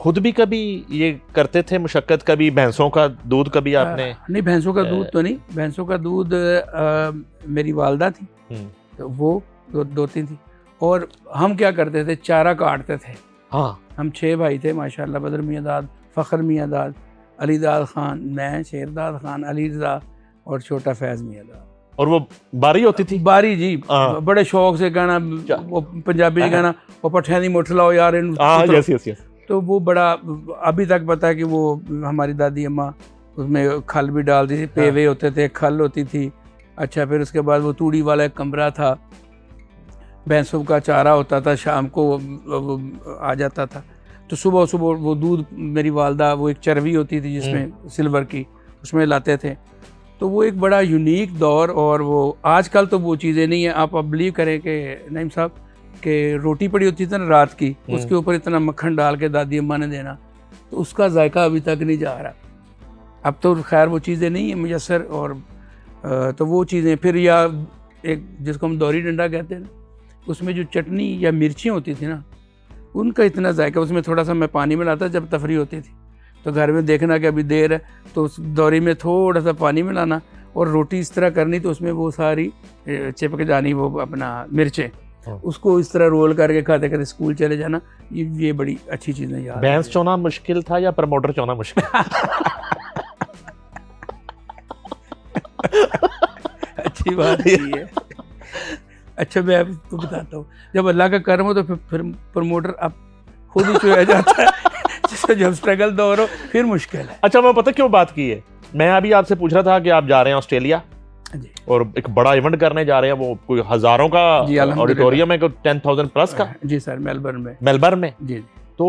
खुद भी कभी ये करते थे मुशक्कत, कभी भैंसों का दूध कभी आपने? नहीं, भैंसों का दूध तो नहीं, भैंसों का दूध मेरी वालदा थी तो वो दोती थी। और हम क्या करते थे, चारा काटते थे। हाँ, हम 6 भाई थे माशाल्लाह, बदर मियाँ दाद, फ़ख्र मियाँ दाद, अली दाद खान, मैं, शेरदाद खान, अली रज़ा और छोटा फैज़ मियाँ दाद। और वो बारी होती थी? बारी जी, बड़े शौक से गाना, वो पंजाबी गाना, वो पठिया दी मुठ लाओ यार इन। Yes yes yes. तो वो बड़ा अभी तक पता है कि वो हमारी दादी अम्मा उसमें खल भी डालती थी, पेवे होते थे, खल होती थी। अच्छा, फिर उसके बाद वो तूड़ी वाला एक कमरा था, भैंसों का चारा होता था, शाम को वो आ जाता था। तो सुबह सुबह वो दूध मेरी वालदा, वो एक चरवी होती थी जिसमें सिल्वर की, उसमें लाते थे। तो वो एक बड़ा यूनिक दौर, और वो आजकल तो वो चीज़ें नहीं है। आप अब बिलीव करें कि नईम साहब कि रोटी पड़ी होती थी ना रात की, उसके ऊपर इतना मक्खन डाल के दादी अम्मा ने देना, तो उसका जायका अभी तक नहीं जा रहा। अब तो खैर वो चीज़ें नहीं है मुयसर। और तो वो चीज़ें फिर, या एक जिसको हम दौरी डंडा कहते हैं ना, उसमें जो चटनी या मिर्ची होती थी ना, उनका इतना जायका, उसमें थोड़ा सा मैं पानी मिलाता जब तफरी होती थी। तो घर में देखना कि अभी देर है तो उस दौरी में थोड़ा सा पानी मिलाना और रोटी इस तरह करनी, तो उसमें वो सारी चिपक जानी वो अपना मिर्चें, उसको इस तरह रोल करके खाते खाते स्कूल चले जाना। ये बड़ी अच्छी चीज़ें याद। भैंस चोना मुश्किल था या प्रमोटर चोना मुश्किल? अच्छी बात है। अच्छा, मैं आपको बताता हूँ, जब अल्लाह का कर्म हो तो फिर प्रमोटर अब खुद ही चुया जाता है। जब स्ट्रगल दौर हो फिर मुश्किल है। अच्छा, मैं पता क्यों बात की है, मैं अभी आपसे पूछ रहा था कि आप जा रहे हैं ऑस्ट्रेलिया जी, और एक बड़ा इवेंट करने जा रहे हैं, वो कोई हजारों का ऑडिटोरियम है, 10,000 प्लस का। जी सर, मेलबर्न में। जी। तो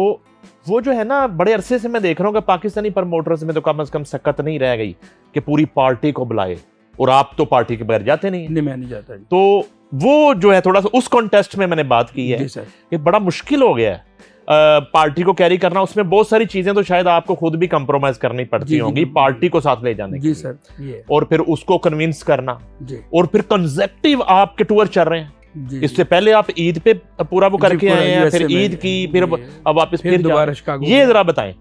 वो जो है ना, बड़े अरसे से मैं देख रहा हूँ कि पाकिस्तानी प्रमोटर्स में तो कम से कम सकत नहीं रह गई कि पूरी पार्टी को बुलाए, और आप तो पार्टी के बगैर जाते नहीं। मैं नहीं जाता जी। तो वो जो है थोड़ा सा उस कॉन्टेस्ट में मैंने बात की है कि बड़ा मुश्किल हो गया है पार्टी को कैरी करना। उसमें बहुत सारी चीजें तो शायद आपको खुद भी कंप्रोमाइज करनी पड़ती होंगी पार्टी को साथ ले जाने के लिए। सर, ये। और फिर उसको कन्विंस करना जी। और फिर कंसेप्टिव आपके टूर चल रहे हैं। इससे पहले आप ईद पे पूरा वो करके आए हैं, फिर ईद की, फिर अब वापस फिर दोबारा शिकागो। ये जरा बताएं।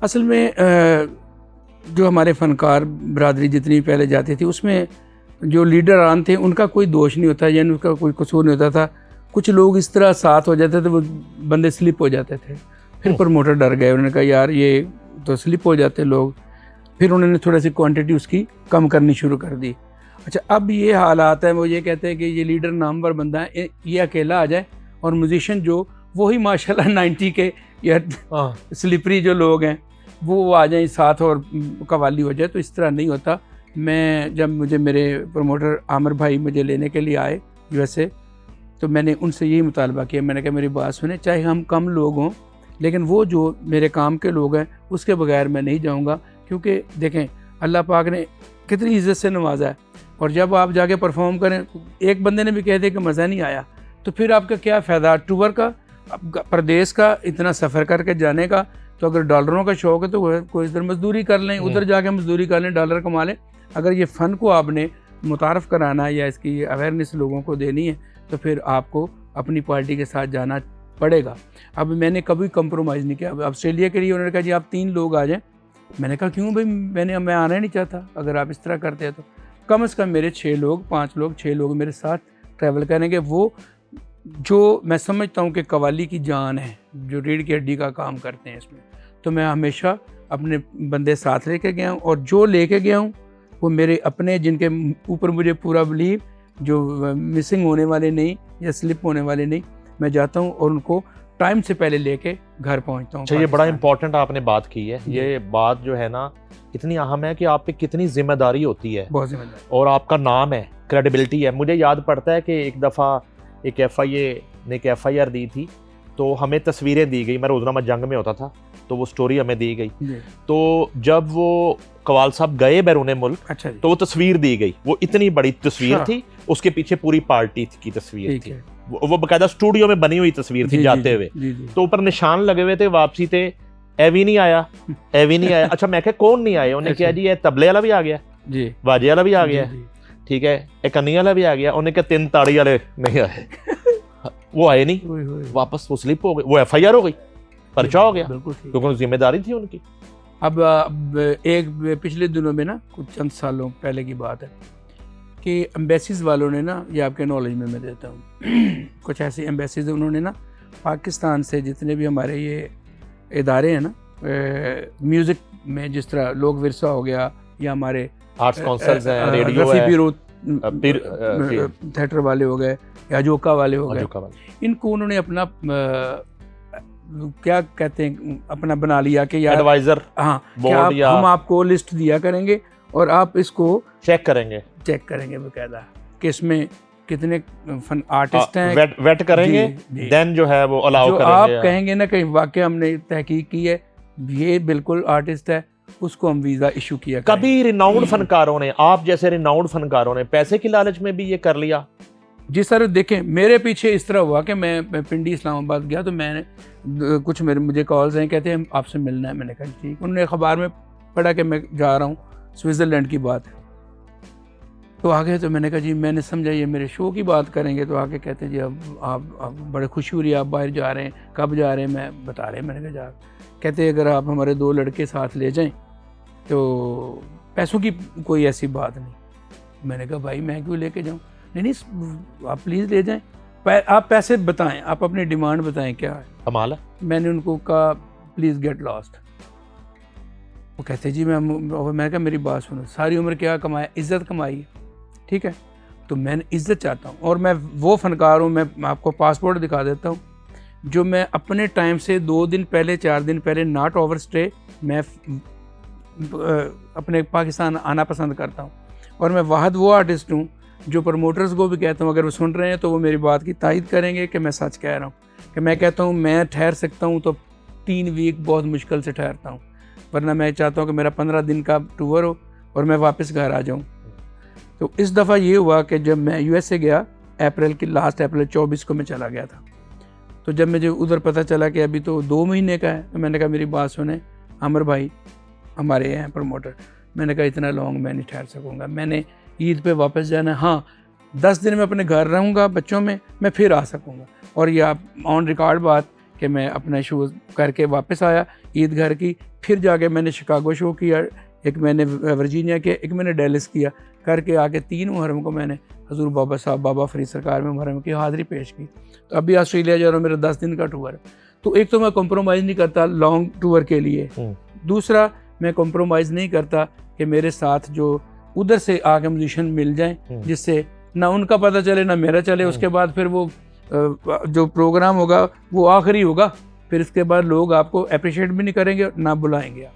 असल में जो हमारे फनकार बरादरी जितनी पहले जाती थी, उसमें जो लीडर आन थे उनका कोई दोष नहीं होता, यानी उसका कोई कसूर नहीं होता था। कुछ लोग इस तरह साथ हो जाते थे, वो बंदे स्लिप हो जाते थे। फिर प्रमोटर डर गए, उन्होंने कहा यार ये तो स्लिप हो जाते लोग। फिर उन्होंने थोड़ी सी क्वांटिटी उसकी कम करनी शुरू कर दी। अच्छा, अब ये हालात है, वो ये कहते हैं कि ये लीडर नामवर बंदा है, ये अकेला आ जाए, और म्यूजिशियन जो वही माशाल्लाह 90 के या स्लिपरी जो लोग हैं वो आ जाएं साथ और कवाली हो जाए। तो इस तरह नहीं होता। मैं जब मुझे मेरे प्रमोटर आमिर भाई मुझे लेने के लिए आए यूएसए, तो मैंने उनसे यही मुतालबा किया, मैंने कहा मेरी बात सुने, चाहे हम कम लोग हों लेकिन वो जो मेरे काम के लोग हैं उसके बगैर मैं नहीं जाऊंगा। क्योंकि देखें अल्लाह पाक ने कितनी इज़्ज़त से नवाजा है, और जब आप जाके परफॉर्म करें, एक बंदे ने भी कह दिया कि मज़ा नहीं आया, तो फिर आपका क्या फ़ायदा टूर का, प्रदेश का, इतना सफ़र करके जाने का। तो अगर डॉलरों का शौक़ है तो कोई इधर मजदूरी कर लें, उधर जाके मजदूरी कर लें, डॉलर कमा लें। अगर ये फ़न को आपने मुतारफ़ कराना है या इसकी अवेयरनेस लोगों को देनी है, तो फिर आपको अपनी पार्टी के साथ जाना पड़ेगा। अब मैंने कभी कंप्रोमाइज़ नहीं किया। अब ऑस्ट्रेलिया के लिए उन्होंने कहा जी आप 3 लोग आ जाएं। मैंने कहा क्यों भाई, मैं आना ही नहीं चाहता। अगर आप इस तरह करते हैं तो कम से कम मेरे 6 लोग, 5 लोग, 6 लोग मेरे साथ ट्रैवल करेंगे। वो जो मैं समझता हूँ कि कवाली की जान है, जो रीढ़ की हड्डी का काम करते हैं इसमें, तो मैं हमेशा अपने बंदे साथ लेके गया हूँ, और जो लेके गया हूँ वो मेरे अपने, जिनके ऊपर मुझे पूरा बिलीव, जो मिसिंग होने वाले नहीं या स्लिप होने वाले नहीं। मैं जाता हूँ और उनको टाइम से पहले लेके घर पहुँचता हूँ। अच्छा, ये बड़ा इंपॉर्टेंट आपने बात की है। ये बात जो है ना इतनी अहम है कि आप पे कितनी जिम्मेदारी होती है, बहुत जिम्मेदारी, और आपका नाम है, क्रेडिबिलिटी है। मुझे याद पड़ता है कि एक दफ़ा एक FIA ने एक FIR दी थी, तो हमें तस्वीरें दी गई। मैं रोज़नामा जंग में होता था, तो वो स्टोरी हमें दी गई। तो जब वो कवाल साहब गए बैरून मुल्क, अच्छा, तो वो तस्वीर दी गई। वो इतनी बड़ी तस्वीर थी, उसके पीछे पूरी पार्टी की तस्वीर थी। वो बाकायदा स्टूडियो में बनी हुई तस्वीर थी जाते हुए। तो ऊपर निशान लगे हुए थे, वापसी थे, एवी नहीं आया, एवी नहीं आया। अच्छा, मैं कहा कौन नहीं आया? उन्हें कहा जी ये तबले वाला भी आ गया, बाजे वाला भी आ गया, ठीक है, एक कन्नी वाला भी आ गया। उन्हें कहा 3 ताड़ी वाले नहीं आए। वो आए नहीं, वापस वो स्लिप हो गए, वो FIR हो गई। पर्चा हो गया, बिल्कुल ठीक, क्योंकि जिम्मेदारी थी उनकी। अब एक पिछले दिनों में ना, कुछ चंद सालों पहले की बात है कि एम्बेसीज वालों ने ना, ये आपके नॉलेज में मैं देता हूँ कुछ ऐसी एम्बेसीज उन्होंने ना पाकिस्तान से जितने भी हमारे ये इदारे हैं ना म्यूज़िक में, जिस तरह लोक विरसा हो गया या हमारे आर्ट्स काउंसिल्स हैं, रेडियो रफ़ी है, पीरो थिएटर वाले हो गए या जोका वाले हो गए, इनको उन्होंने अपना क्या कहते हैं, अपना बना लिया कि यार एडवाइजर, हाँ, हम आपको लिस्ट दिया करेंगे और आप इसको चेक करेंगे बकायदा कि इसमें कितने फन आर्टिस्ट हैं, वेट करेंगे, देन जो है वो अलाउ करेंगे। आप कहेंगे ना कि वाकई हमने तहकीक की है, ये बिल्कुल आर्टिस्ट है, उसको हम वीज़ा इशू किया। कभी रिनाउंड फनकारों ने, आप जैसे रिनाउंड फनकारों ने पैसे की लालच में भी ये कर लिया? जी सर, देखें मेरे पीछे इस तरह हुआ कि मैं पिंडी इस्लामाबाद गया तो मैंने कुछ मुझे कॉल्स हैं, कहते हैं आपसे मिलना है। मैंने कहा ठीक। उन्होंने अखबार में पढ़ा कि मैं जा रहा हूँ, स्विट्ज़रलैंड की बात है, तो आगे तो मैंने कहा जी, मैंने समझा ये मेरे शो की बात करेंगे, तो आगे कहते हैं जी अब आप बड़े खुशी हो रही है, आप बाहर जा रहे हैं, कब जा रहे हैं, मैं बता रहे हैं। मैंने कहा जा, कहते अगर आप हमारे 2 लड़के साथ ले जाएं तो पैसों की कोई ऐसी बात नहीं। मैंने कहा भाई मैं क्यों लेके जाऊं? नहीं आप प्लीज़ ले जाएं, आप पैसे बताएं, आप अपनी डिमांड बताएं क्या है। कमाल है। मैंने उनको कहा प्लीज़ गेट लॉस्ट। वो कहते जी मैं कहा मेरी बात सुनो, सारी उम्र क्या कमाया, इज़्ज़त कमाई है, ठीक है, तो मैंने इज़्ज़त चाहता हूँ, और मैं वो फनकार हूँ, मैं आपको पासपोर्ट दिखा देता हूँ, जो मैं अपने टाइम से 2 दिन पहले 4 दिन पहले नॉट ओवर स्टे मैं अपने पाकिस्तान आना पसंद करता हूँ। और मैं वाहद वो आर्टिस्ट हूँ जो प्रमोटर्स को भी कहता हूँ, अगर वो सुन रहे हैं तो वो मेरी बात की तायद करेंगे कि मैं सच कह रहा हूँ, कि मैं कहता हूँ मैं ठहर सकता हूँ तो 3 वीक बहुत मुश्किल से ठहरता हूँ, वरना मैं चाहता हूँ कि मेरा 15 दिन का टूर हो और मैं वापस घर आ जाऊँ। तो इस दफ़ा ये हुआ कि जब मैं USA गया, लास्ट अप्रैल 24 को मैं चला गया था, तो जब मुझे उधर पता चला कि अभी तो 2 महीने का है, तो मैंने कहा मेरी बात सुने आमिर भाई, हमारे हैं प्रमोटर, मैंने कहा इतना लॉन्ग मैं नहीं ठहर सकूँगा, मैंने ईद पे वापस जाना है, हाँ 10 दिन में अपने घर रहूँगा बच्चों में, मैं फिर आ सकूँगा। और ये आप ऑन रिकॉर्ड बात कि मैं अपना शो करके वापस आया ईद घर की, फिर जाके मैंने शिकागो शो किया, एक मैंने वर्जीनिया किया, एक मैंने डेलिस किया, करके आके 3 मुहर्रम को मैंने हजूर बाबा साहब बाबा फरीद सरकार में मुहर्रम की हाज़िरी पेश की। तो अभी ऑस्ट्रेलिया जा रहा हूँ, मेरा 10 दिन का टूर है। तो एक तो मैं कॉम्प्रोमाइज़ नहीं करता लॉन्ग टूर के लिए, दूसरा मैं कॉम्प्रोमाइज़ नहीं करता कि मेरे साथ जो उधर से आगे म्यूजिशियन मिल जाएं, जिससे ना उनका पता चले ना मेरा चले, उसके बाद फिर वो जो प्रोग्राम होगा वो आखिरी होगा, फिर इसके बाद लोग आपको अप्रिशिएट भी नहीं करेंगे ना बुलाएंगे आप।